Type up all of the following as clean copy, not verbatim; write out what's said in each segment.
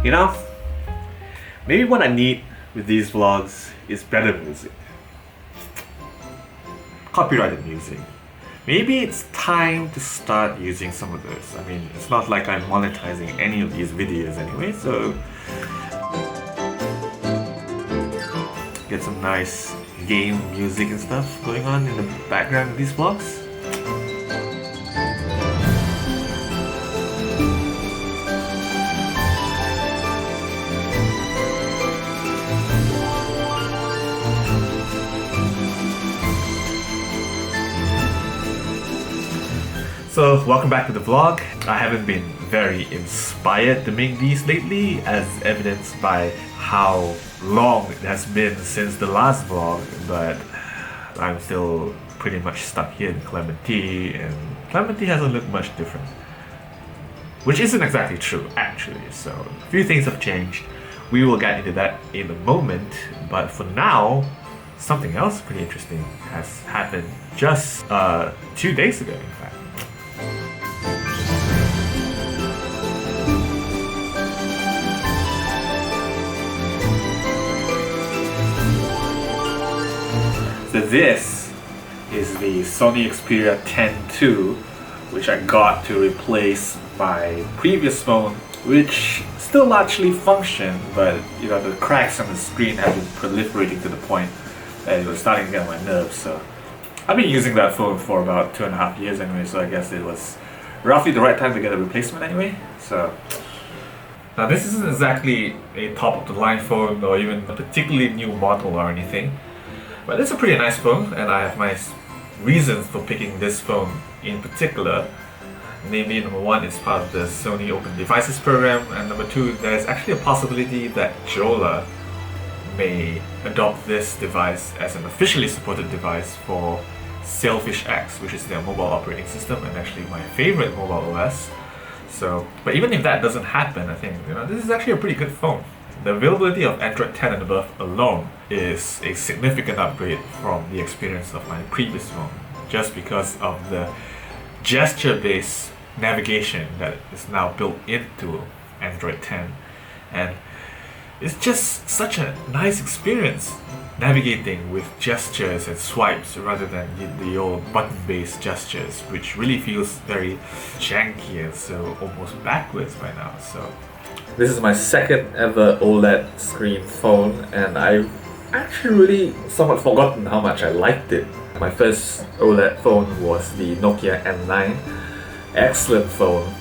You know, maybe what I need with these vlogs is better music. Copyrighted music. Maybe it's time to start using some of those. I mean, it's not like I'm monetizing any of these videos anyway, so get some nice game music and stuff going on in the background of these vlogs. So welcome back to the vlog. I haven't been very inspired to make these lately, as evidenced by how long it has been since the last vlog, but I'm still pretty much stuck here in Clementi, and Clementi hasn't looked much different. Which isn't exactly true, actually, so a few things have changed. We will get into that in a moment, but for now, something else pretty interesting has happened just 2 days ago, in fact. So this is the Sony Xperia 10 II, which I got to replace my previous phone, which still largely functioned, but you know, the cracks on the screen have been proliferating to the point that it was starting to get on my nerves. So I've been using that phone for about 2.5 years anyway, so I guess it was roughly the right time to get a replacement anyway. So now this isn't exactly a top of the line phone or even a particularly new model or anything, but it's a pretty nice phone, and I have my reasons for picking this phone in particular. Namely, number one, it's part of the Sony Open Devices program, and number two, there's actually a possibility that Jolla may adopt this device as an officially supported device for Sailfish X, which is their mobile operating system and actually my favorite mobile OS. So, but even if that doesn't happen, I think this is actually a pretty good phone. The availability of Android 10 and above alone is a significant upgrade from the experience of my previous phone, just because of the gesture-based navigation that is now built into Android 10. And it's just such a nice experience navigating with gestures and swipes rather than the old button-based gestures, which really feels very janky and so almost backwards by now. So this is my second ever OLED screen phone, and I've actually really somewhat forgotten how much I liked it. My first OLED phone was the Nokia N9. Excellent phone.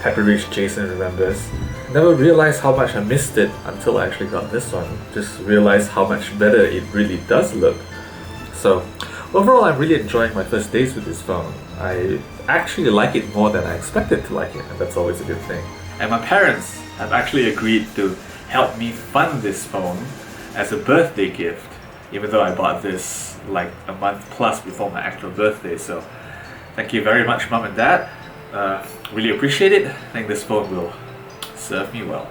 Pepperidge Jason remembers. Never realized how much I missed it until I actually got this one. Just realized how much better it really does look. So overall, I'm really enjoying my first days with this phone. I actually like it more than I expected to like it, and that's always a good thing. And my parents have actually agreed to help me fund this phone as a birthday gift, even though I bought this like a month plus before my actual birthday. So thank you very much, Mom and Dad. Really appreciate it. I think this phone will serve me well.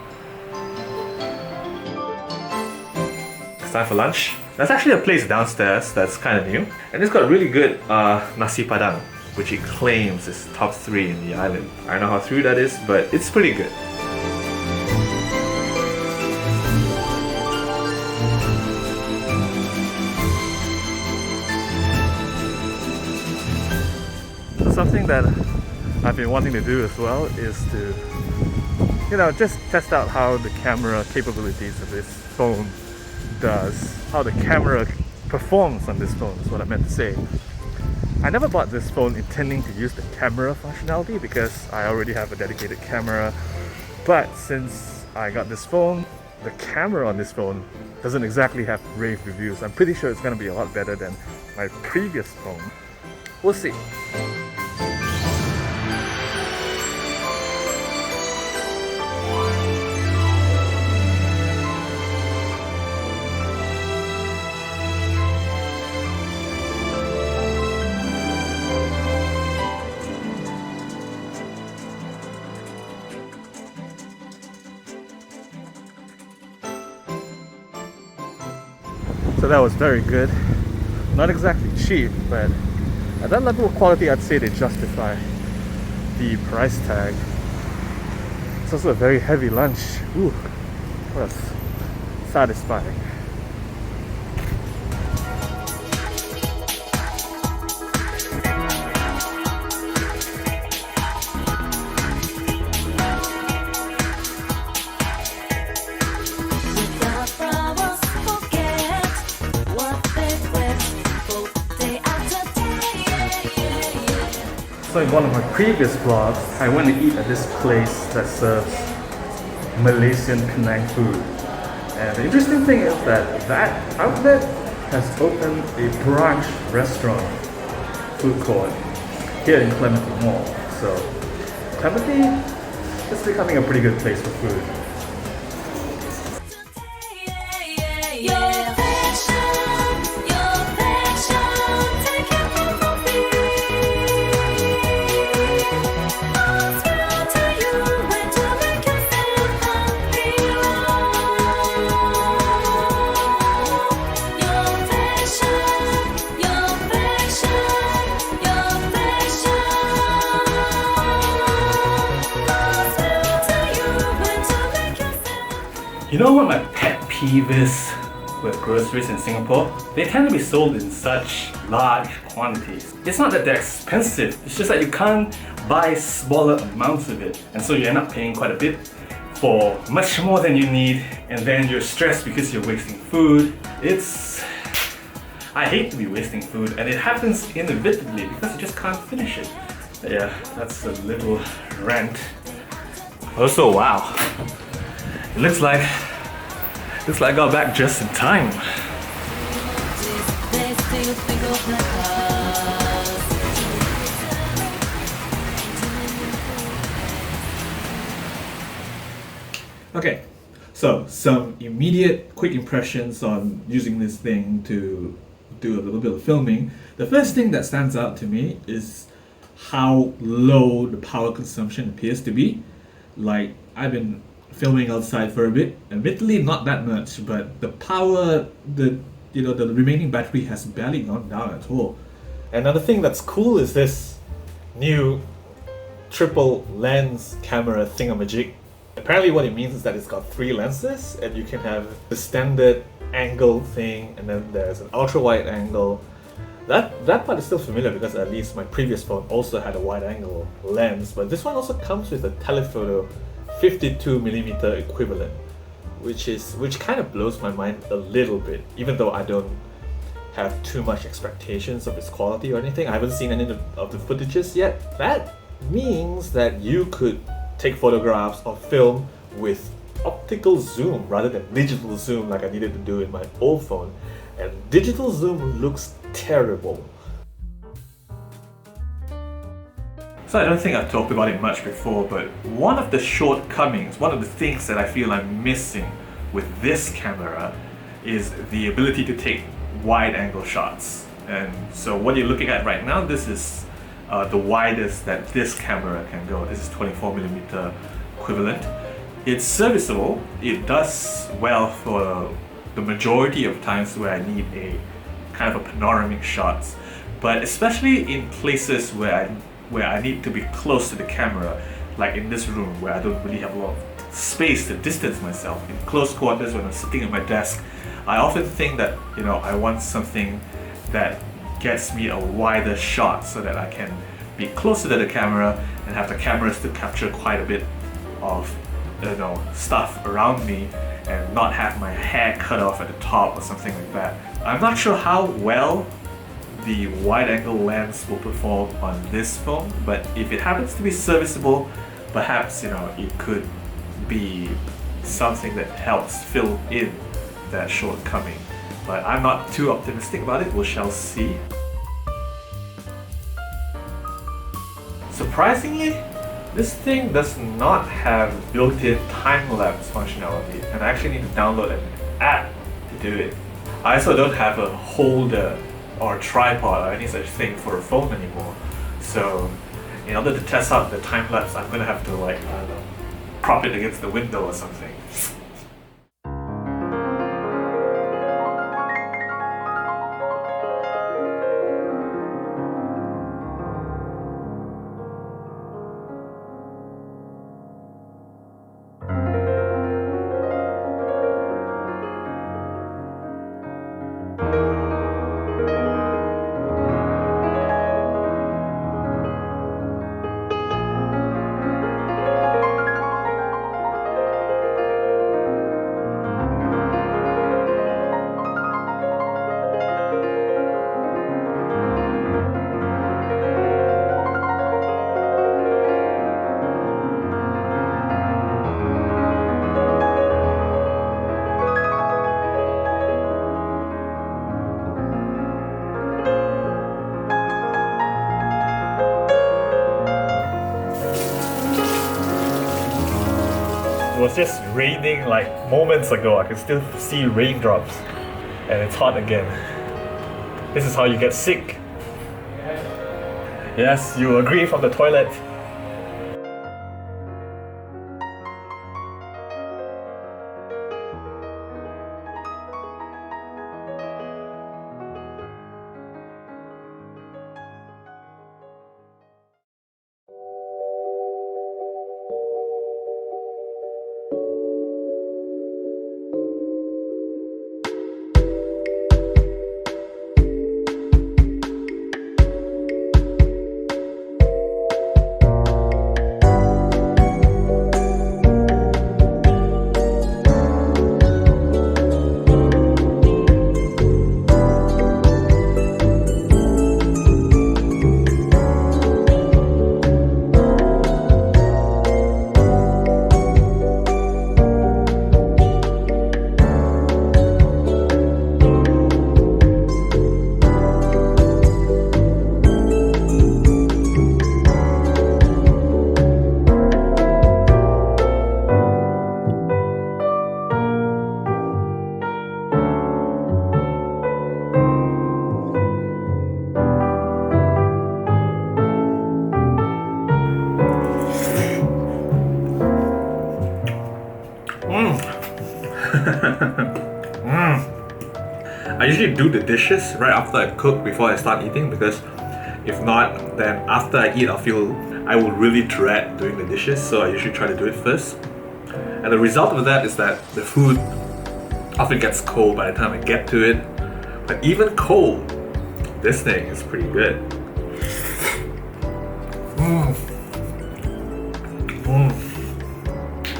It's time for lunch. There's actually a place downstairs that's kind of new, and it's got really good nasi padang, which it claims is top 3 in the island. I don't know how true that is, but it's pretty good. Something that I've been wanting to do as well is to, just test out how the camera capabilities of this phone does, how the camera performs on this phone is what I meant to say. I never bought this phone intending to use the camera functionality because I already have a dedicated camera, but since I got this phone, the camera on this phone doesn't exactly have rave reviews. I'm pretty sure it's going to be a lot better than my previous phone. We'll see. So that was very good. Not exactly cheap, but at that level of quality, I'd say they justify the price tag. It's also a very heavy lunch. Ooh. was satisfying. So in one of my previous vlogs, I went to eat at this place that serves Malaysian Penang food. And the interesting thing is that that outlet has opened a brunch restaurant food court here in Clementi Mall. So Clementi is becoming a pretty good place for food. You know what my pet peeve is with groceries in Singapore? They tend to be sold in such large quantities. It's not that they're expensive, it's just that you can't buy smaller amounts of it. And so you end up paying quite a bit for much more than you need, and then you're stressed because you're wasting food. I hate to be wasting food, and it happens inevitably because you just can't finish it. But yeah, that's a little rant. Also, wow. It looks like I got back just in time. Okay, so some immediate quick impressions on using this thing to do a little bit of filming. The first thing that stands out to me is how low the power consumption appears to be. Like, I've been filming outside for a bit, admittedly not that much, but the power, the remaining battery has barely gone down at all. Another thing that's cool is this new triple lens camera thingamajig. Apparently what it means is that it's got 3 lenses, and you can have the standard angle thing, and then there's an ultra wide angle. That part is still familiar because at least my previous phone also had a wide angle lens, but this one also comes with a telephoto 52mm equivalent, which kind of blows my mind a little bit, even though I don't have too much expectations of its quality or anything. I haven't seen any of the footages yet. That means that you could take photographs or film with optical zoom rather than digital zoom like I needed to do in my old phone, and digital zoom looks terrible. So I don't think I've talked about it much before, but one of the shortcomings, one of the things that I feel I'm missing with this camera is the ability to take wide angle shots. And so what you're looking at right now, this is the widest that this camera can go. This is 24mm equivalent. It's serviceable. It does well for the majority of times where I need a kind of a panoramic shots, but especially in places where I need to be close to the camera, like in this room where I don't really have a lot of space to distance myself. In close quarters when I'm sitting at my desk, I often think that, I want something that gets me a wider shot so that I can be closer to the camera and have the camera still capture quite a bit of stuff around me and not have my hair cut off at the top or something like that. I'm not sure how well the wide angle lens will perform on this phone, but if it happens to be serviceable, perhaps it could be something that helps fill in that shortcoming. But I'm not too optimistic about it. We shall see. Surprisingly, this thing does not have built-in time-lapse functionality, and I actually need to download an app to do it. I also don't have a holder or tripod or any such thing for a phone anymore. So in order to test out the time-lapse, I'm gonna have to prop it against the window or something. It was just raining like moments ago. I can still see raindrops. And it's hot again. This is how you get sick. Yes, you agree from the toilet. I usually do the dishes right after I cook before I start eating, because if not, then after I eat I will really dread doing the dishes, so I usually try to do it first. And the result of that is that the food often gets cold by the time I get to it. But even cold, this thing is pretty good.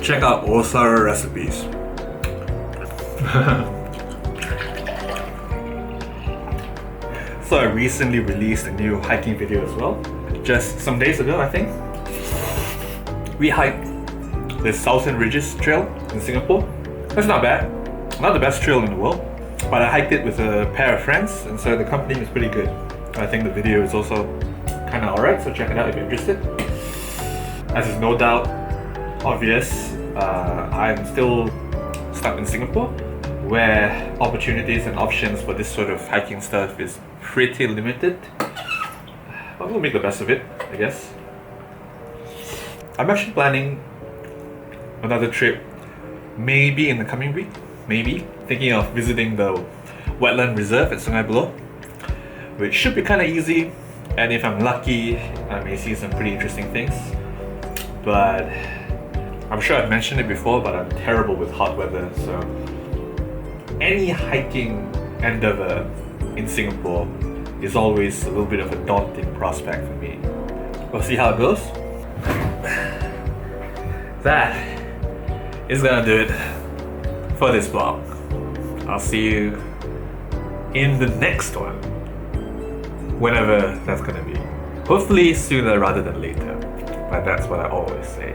Check out Aurora recipes. So I recently released a new hiking video as well. Just some days ago, I think. We hiked the Southern Ridges Trail in Singapore. It's not bad. Not the best trail in the world, but I hiked it with a pair of friends, and so the company is pretty good. I think the video is also kind of alright, so check it out if you're interested. As is no doubt obvious, I'm still stuck in Singapore, where opportunities and options for this sort of hiking stuff is pretty limited. But we'll make the best of it, I guess. I'm actually planning another trip, maybe in the coming week. Maybe thinking of visiting the wetland reserve at Sungai Buloh, which should be kind of easy, and if I'm lucky, I may see some pretty interesting things. But I'm sure I've mentioned it before, but I'm terrible with hot weather, so any hiking endeavor in Singapore is always a little bit of a daunting prospect for me. We'll see how it goes. That is gonna do it for this vlog. I'll see you in the next one, whenever that's gonna be. Hopefully sooner rather than later, but that's what I always say.